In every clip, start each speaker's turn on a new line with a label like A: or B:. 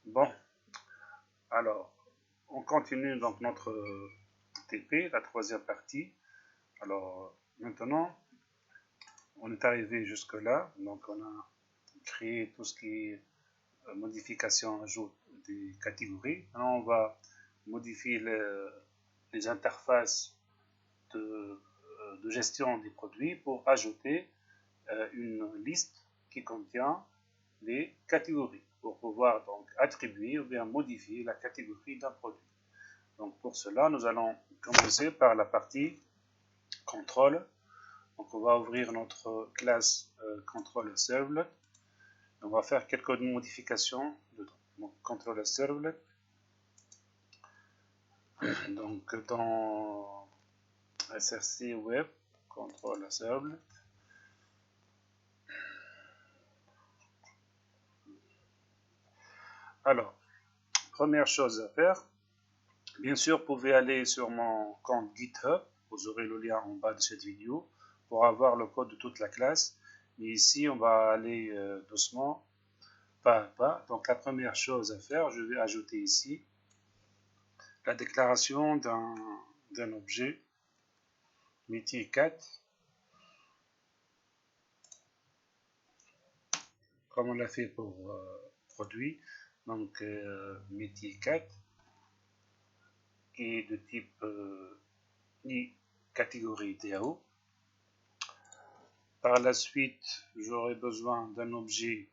A: Bon, alors, on continue donc notre TP, la troisième partie. Alors, maintenant, on est arrivé jusque là. Donc, on a créé tout ce qui est modification, ajout des catégories. Maintenant, on va modifier les interfaces de gestion des produits pour ajouter une liste qui contient les catégories pour pouvoir donc attribuer ou bien modifier la catégorie d'un produit. Donc pour cela, nous allons commencer par la partie contrôle. Donc on va ouvrir notre classe control servlet. On va faire quelques modifications dedans. Donc control servlet. Donc dans SRC web control servlet. Alors, première chose à faire, bien sûr, vous pouvez aller sur mon compte GitHub, vous aurez le lien en bas de cette vidéo, pour avoir le code de toute la classe. Mais ici, on va aller doucement, pas à pas. Donc la première chose à faire, je vais ajouter ici la déclaration d'un objet métier 4, comme on l'a fait pour produit. Donc métier 4, qui est de type catégorie DAO. Par la suite, j'aurai besoin d'un objet.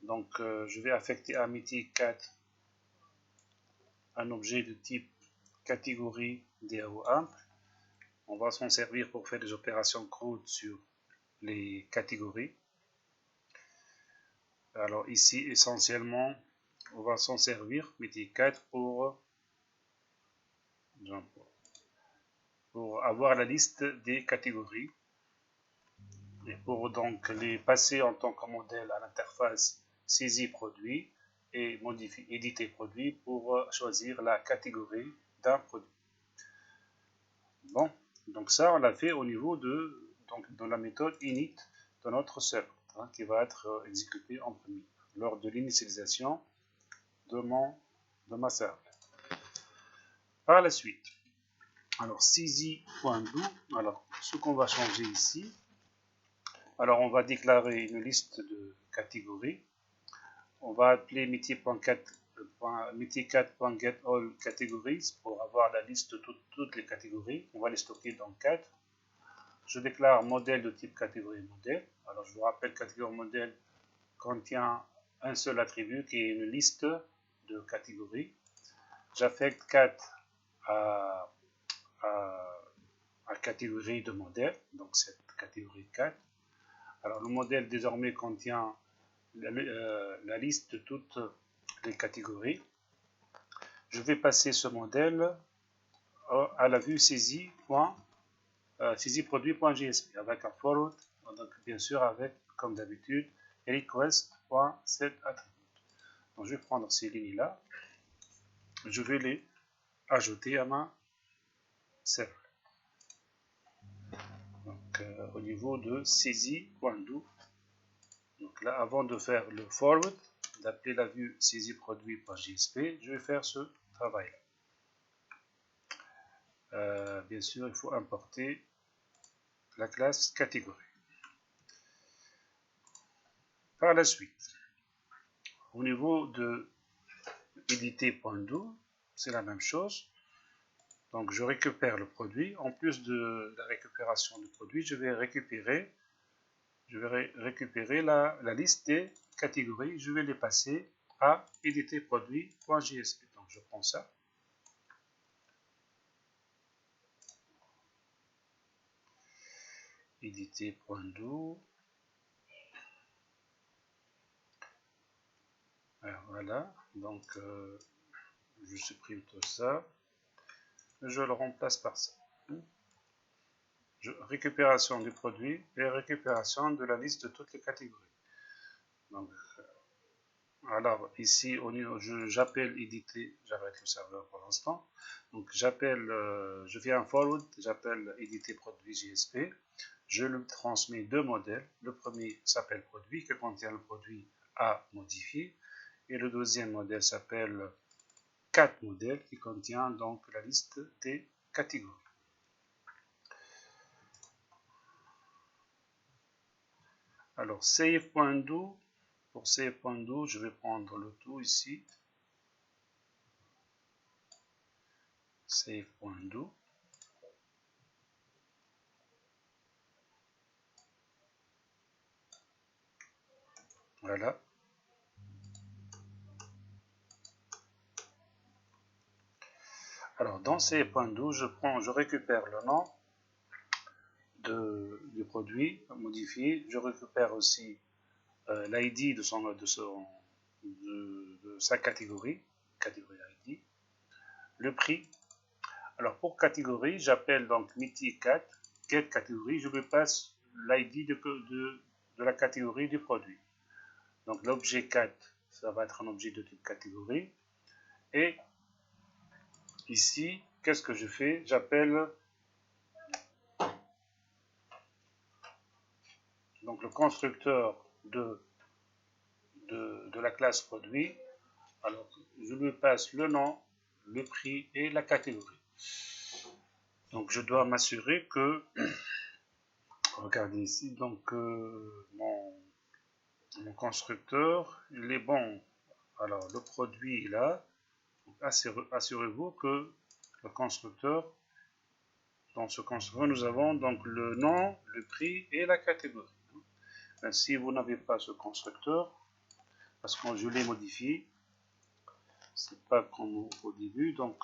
A: Donc, je vais affecter à métier 4 un objet de type catégorie DAO ample. On va s'en servir pour faire des opérations CRUD sur les catégories. Alors ici, essentiellement, on va s'en servir, métier 4, pour avoir la liste des catégories. Et pour donc les passer en tant que modèle à l'interface saisie produit et modifier, éditer produit pour choisir la catégorie d'un produit. Bon, donc ça on l'a fait au niveau de la méthode init de notre serveur, hein, qui va être exécutée en premier lors de l'initialisation de ma serveur. Par la suite, alors saisie.do, alors ce qu'on va changer ici, alors on va déclarer une liste de catégories. On va appeler métier4.getAll categories pour avoir la liste de toutes les catégories. On va les stocker dans 4. Je déclare modèle de type catégorie modèle. Alors je vous rappelle, catégorie modèle contient un seul attribut qui est une liste de catégories. J'affecte 4 à catégorie de modèle, donc cette catégorie 4. Alors le modèle désormais contient la liste de toutes les catégories. Je vais passer ce modèle à la vue saisie.produit.jsp avec un forward, donc bien sûr avec, comme d'habitude, request.setAttribute. Donc je vais prendre ces lignes-là, je vais les ajouter à ma servlet. Donc au niveau de saisie.do. Donc là, avant de faire le forward, d'appeler la vue saisie-produit.jsp, je vais faire ce travail-là. Bien sûr, il faut importer la classe catégorie. Par la suite, au niveau de éditer.do, c'est la même chose. Donc je récupère le produit. En plus de la récupération du produit, je vais récupérer la liste des catégories. Je vais les passer à éditer-produit.jsp. Donc je prends ça. Éditer.do. Voilà. Donc je supprime tout ça. Je le remplace par ça. Récupération du produit et récupération de la liste de toutes les catégories. Donc, alors ici, j'appelle éditer, j'arrête le serveur pour l'instant. Donc j'appelle, je fais un forward, j'appelle éditer produit JSP. je lui transmets deux modèles. Le premier s'appelle produit, qui contient le produit à modifier. Et le deuxième modèle s'appelle cat modèle, qui contient donc la liste des catégories. Alors, save.do, pour save.do, je vais prendre le tout ici. Save.do. Voilà. Alors, dans save.do, je récupère le nom du produit modifié. Je récupère aussi l'ID de sa catégorie ID, le prix. Alors pour catégorie, j'appelle donc MITI4, get catégorie, je lui passe l'ID de la catégorie du produit. Donc l'objet 4, ça va être un objet de type catégorie. Et ici, qu'est-ce que je fais? J'appelle donc le constructeur de la classe produit. Alors je lui passe le nom, le prix et la catégorie. Donc je dois m'assurer que, regardez ici, donc mon constructeur, il est bon. Alors le produit est là. Assurez-vous que le constructeur, dans ce constructeur, nous avons donc le nom, le prix et la catégorie. Si vous n'avez pas ce constructeur, parce que je l'ai modifié, c'est pas comme au début, donc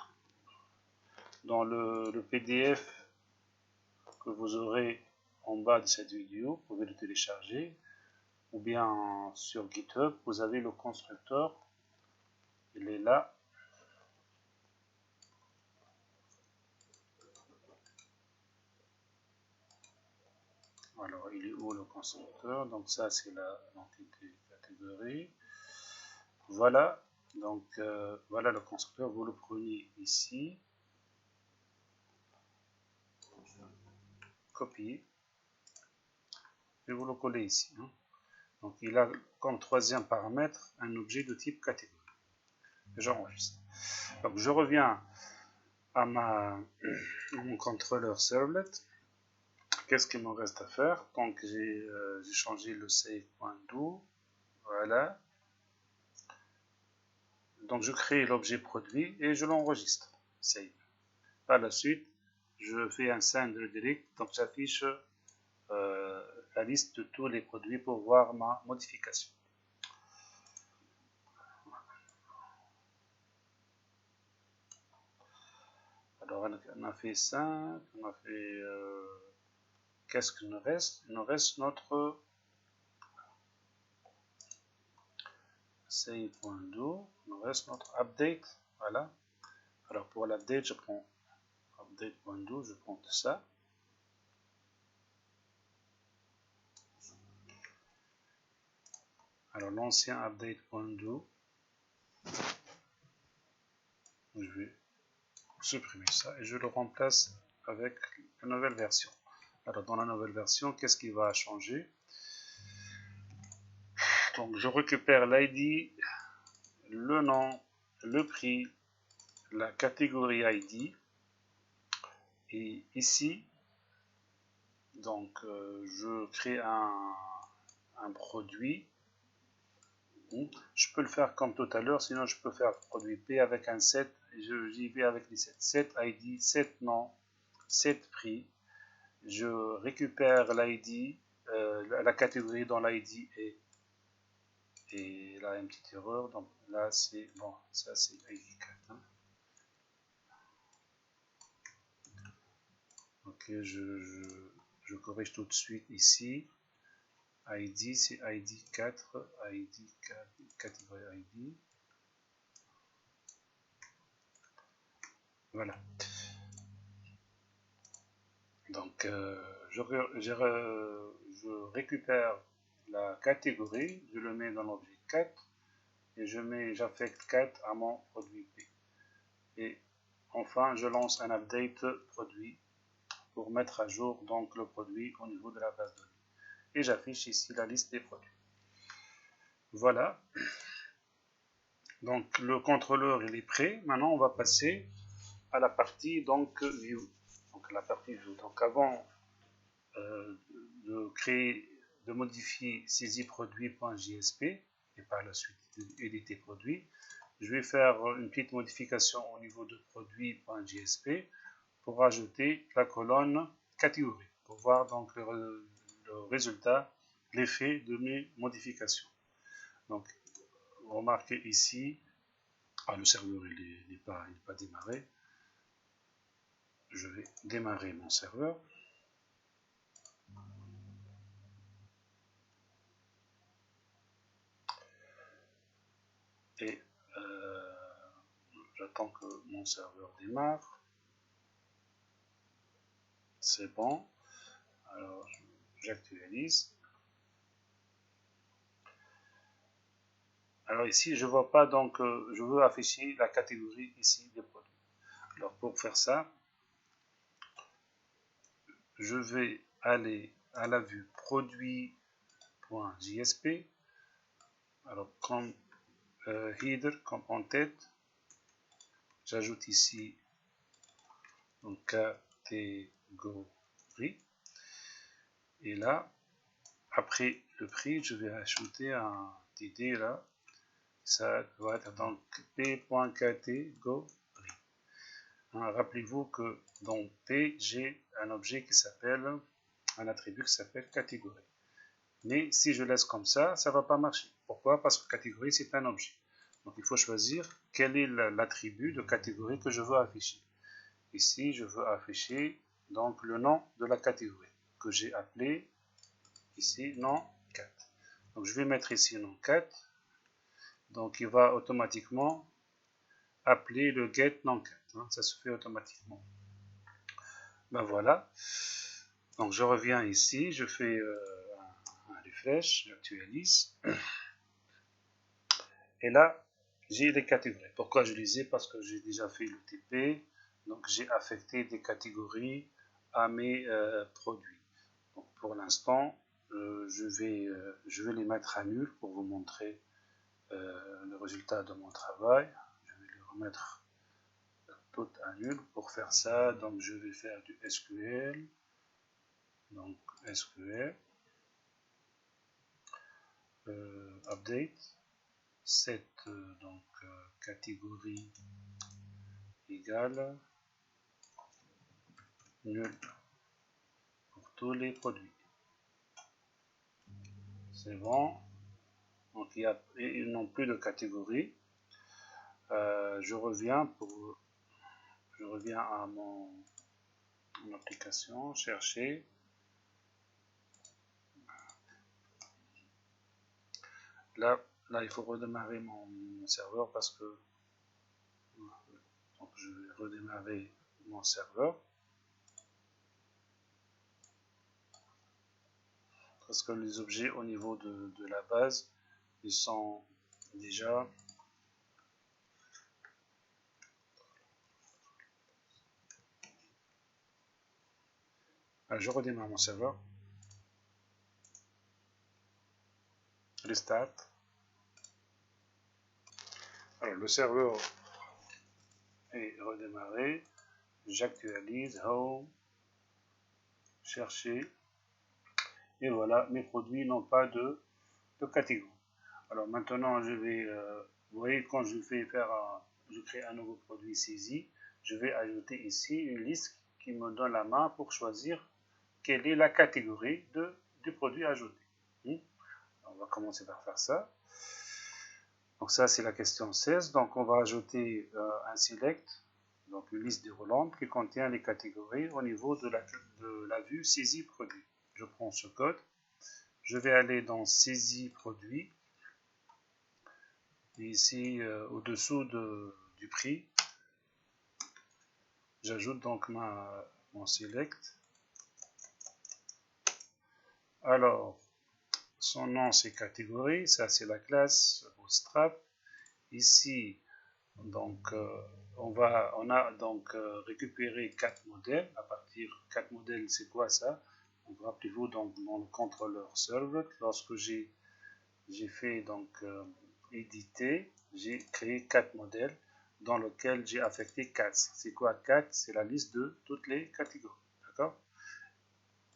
A: dans le PDF que vous aurez en bas de cette vidéo, vous pouvez le télécharger, ou bien sur GitHub, vous avez le constructeur, il est là. Alors, il est où le constructeur? Donc ça, c'est l'entité catégorie. Voilà, donc voilà le constructeur, vous le prenez ici, copier, et vous le collez ici. Hein. Donc il a comme troisième paramètre un objet de type catégorie. J'enregistre. Donc je reviens à mon contrôleur servlet. Qu'est-ce qu'il me reste à faire? Donc j'ai changé le save.do. Voilà. Donc je crée l'objet produit et je l'enregistre. Save. Par la suite, je fais un send redirect, donc j'affiche la liste de tous les produits pour voir ma modification. Alors on a fait 5, on a fait... qu'est-ce qu'il nous reste? Il nous reste notre save.do, il nous reste notre update, voilà. Alors pour l'update, je prends update.do, je prends tout ça. Alors l'ancien update.do, je vais supprimer ça et je le remplace avec la nouvelle version. Alors dans la nouvelle version, qu'est-ce qui va changer? Donc je récupère l'ID, le nom, le prix, la catégorie ID. Et ici, donc je crée un produit. Je peux le faire comme tout à l'heure, sinon je peux faire produit P avec un set, et j'y vais avec les 7. 7 ID, 7 nom, 7 prix. Je récupère l'ID, la catégorie dans l'ID et là il y a une petite erreur, donc là c'est bon, ça c'est ID4. Hein. Ok, je corrige tout de suite ici. ID, c'est ID4, ID4, catégorie ID. Voilà. Donc, je récupère la catégorie, je le mets dans l'objet 4 et j'affecte 4 à mon produit P. Et enfin, je lance un update produit pour mettre à jour donc le produit au niveau de la base de données. Et j'affiche ici la liste des produits. Voilà. Donc le contrôleur il est prêt. Maintenant on va passer à la partie donc view. Donc la partie view. Donc avant de modifier saisie produit.jsp et par la suite éditer produit, je vais faire une petite modification au niveau de produit.jsp pour ajouter la colonne catégorie pour voir donc le résultat, l'effet de mes modifications. Donc remarquez ici, le serveur il n'est pas démarré. Je vais démarrer mon serveur. Et j'attends que mon serveur démarre. C'est bon. Alors j'actualise. Alors ici je vois pas, donc je veux afficher la catégorie ici des produits. Alors pour faire ça, je vais aller à la vue produit.jsp. Alors comme header, comme en tête, j'ajoute ici donc catégorie. Et là, après le prix, je vais ajouter un TD là. Ça va être donc p.catégorie. Rappelez-vous que dans P, j'ai un objet qui s'appelle, un attribut qui s'appelle catégorie. Mais si je laisse comme ça, ça ne va pas marcher. Pourquoi? Parce que catégorie, c'est un objet. Donc il faut choisir quel est l'attribut de catégorie que je veux afficher. Ici, je veux afficher donc le nom de la catégorie que j'ai appelé ici nom 4. Donc je vais mettre ici nom 4. Donc il va automatiquement appeler le get nom 4. Ça se fait automatiquement. Ben voilà. Donc je reviens ici, je fais un refresh, j'actualise. Et là, j'ai des catégories. Pourquoi je les ai? Parce que j'ai déjà fait le TP. Donc j'ai affecté des catégories à mes produits. Donc pour l'instant, je vais les mettre à nul pour vous montrer le résultat de mon travail. Je vais les remettre tout à nul. Pour faire ça, donc je vais faire du SQL. Donc SQL. Update. Set donc catégorie égale nul pour tous les produits. C'est bon. Donc ils n'ont plus de catégorie. Je reviens à mon application, chercher. Là, il faut redémarrer mon serveur parce que donc je vais redémarrer mon serveur parce que les objets au niveau de la base, ils sont déjà je redémarre mon serveur. Restart. Alors le serveur est redémarré. J'actualise, home, chercher. Et voilà, mes produits n'ont pas de catégorie. Alors maintenant, je vais, vous voyez, quand je crée un nouveau produit saisie, je vais ajouter ici une liste qui me donne la main pour choisir quelle est la catégorie du produit ajouté. On va commencer par faire ça. Donc ça, c'est la question 16. Donc on va ajouter un select, donc une liste déroulante qui contient les catégories au niveau de la vue saisie produit. Je prends ce code. Je vais aller dans saisie produit. Et ici, au-dessous du prix, j'ajoute donc mon select. Alors, son nom c'est catégorie, ça c'est la classe Bootstrap. Ici, Donc, on a donc récupéré 4 modèles. À partir de 4 modèles, c'est quoi ça? Donc, rappelez-vous, donc, dans le contrôleur servlet, lorsque j'ai fait donc éditer, j'ai créé 4 modèles dans lesquels j'ai affecté 4. C'est quoi 4? C'est la liste de toutes les catégories. D'accord?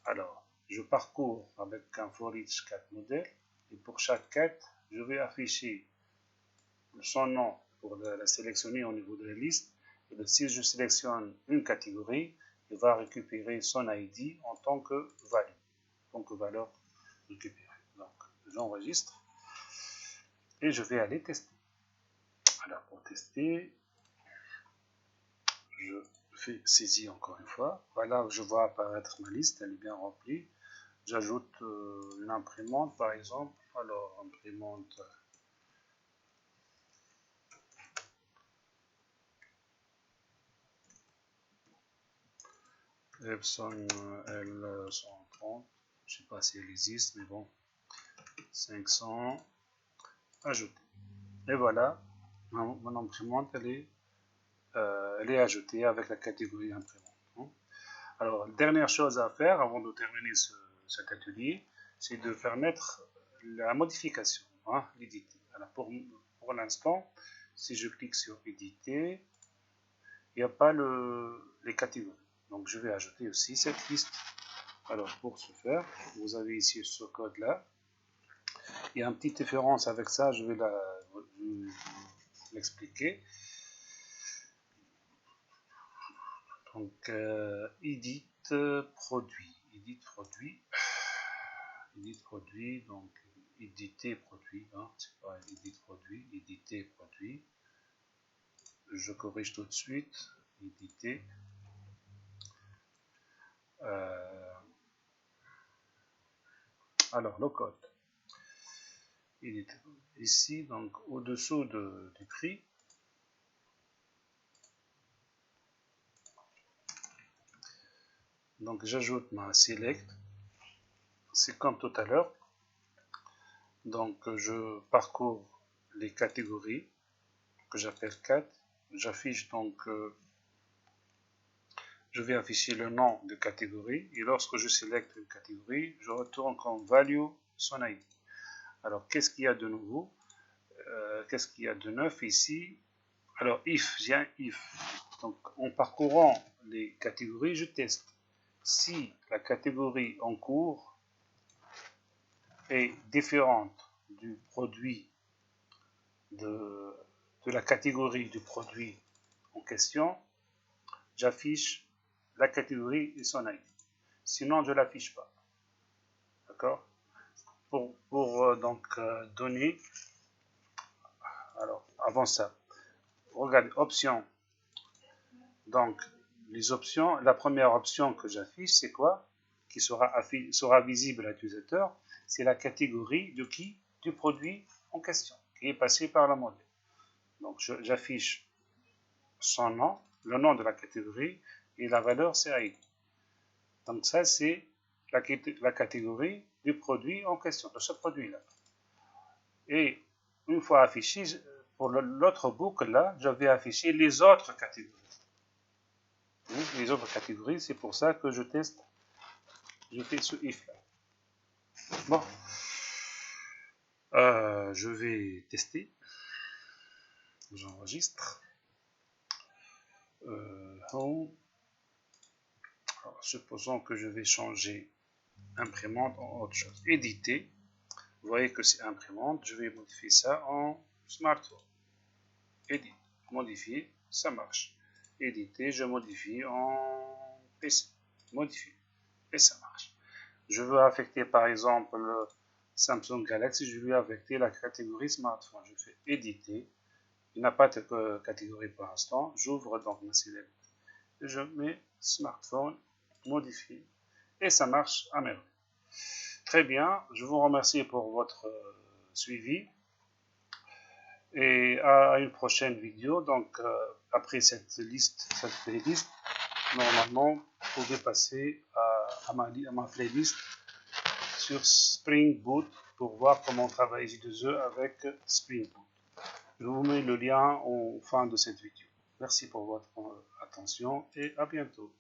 A: Alors, je parcours avec un for each 4 modèles et pour chaque 4, je vais afficher son nom pour la sélectionner au niveau de la liste. Et si je sélectionne une catégorie, il va récupérer son ID en tant que value, en tant que valeur récupérée. Donc, j'enregistre et je vais aller tester. Alors, pour tester, je fais saisie encore une fois. Voilà, je vois apparaître ma liste, elle est bien remplie. J'ajoute une imprimante par exemple. Alors, imprimante Epson L130. Je ne sais pas si elle existe, mais bon. 500. Ajouter. Et voilà, mon imprimante, elle est ajoutée avec la catégorie imprimante. Alors, dernière chose à faire avant de terminer cet atelier, c'est de permettre la modification, l'éditer. Alors, pour l'instant, si je clique sur éditer, il n'y a pas les catégories. Donc, je vais ajouter aussi cette liste. Alors, pour ce faire, vous avez ici ce code-là. Il y a une petite différence avec ça, je vais l'expliquer. Donc, edit produit. Donc éditer produit, c'est pas edit produit, éditer produit. Je corrige tout de suite, éditer. Alors, le code. Ici, donc au-dessous du prix, donc j'ajoute ma select. C'est comme tout à l'heure. Donc, je parcours les catégories que j'appelle 4. J'affiche donc, je vais afficher le nom de catégorie et lorsque je sélecte une catégorie, je retourne comme value son ID. Alors, qu'est-ce qu'il y a de nouveau? Qu'est-ce qu'il y a de neuf ici? Alors, if, j'ai un if. Donc, en parcourant les catégories, je teste. Si la catégorie en cours est différente du produit de la catégorie du produit en question, j'affiche la catégorie et son ID. Sinon, je ne l'affiche pas. D'accord? Pour donner. Alors, avant ça, regardez, options. Donc, les options, la première option que j'affiche, c'est quoi? Qui sera visible à l'utilisateur, c'est la catégorie de qui? Du produit en question, qui est passé par la modèle. Donc, j'affiche son nom, le nom de la catégorie, et la valeur, c'est ID. Donc, ça, c'est la catégorie du produit en question, de ce produit-là. Et une fois affiché, pour l'autre boucle là, je vais afficher les autres catégories. Les autres catégories, c'est pour ça que je teste, je fais ce if là. Bon, je vais tester. J'enregistre. Home. Alors, supposons que je vais changer imprimante en autre chose. Éditer. Vous voyez que c'est imprimante. Je vais modifier ça en smartphone. Edit. Modifier. Ça marche. Éditer. Je modifie en PC. Modifier. Et ça marche. Je veux affecter par exemple le Samsung Galaxy. Je vais affecter la catégorie smartphone. Je fais éditer. Il n'a pas de catégorie pour l'instant. J'ouvre donc ma select. Je mets smartphone, modifier, et ça marche à merveille. Très bien, je vous remercie pour votre suivi et à une prochaine vidéo. Donc, après cette playlist, normalement, vous pouvez passer à ma playlist sur Spring Boot pour voir comment travailler J2E avec Spring Boot. Je vous mets le lien en fin de cette vidéo. Merci pour votre attention et à bientôt.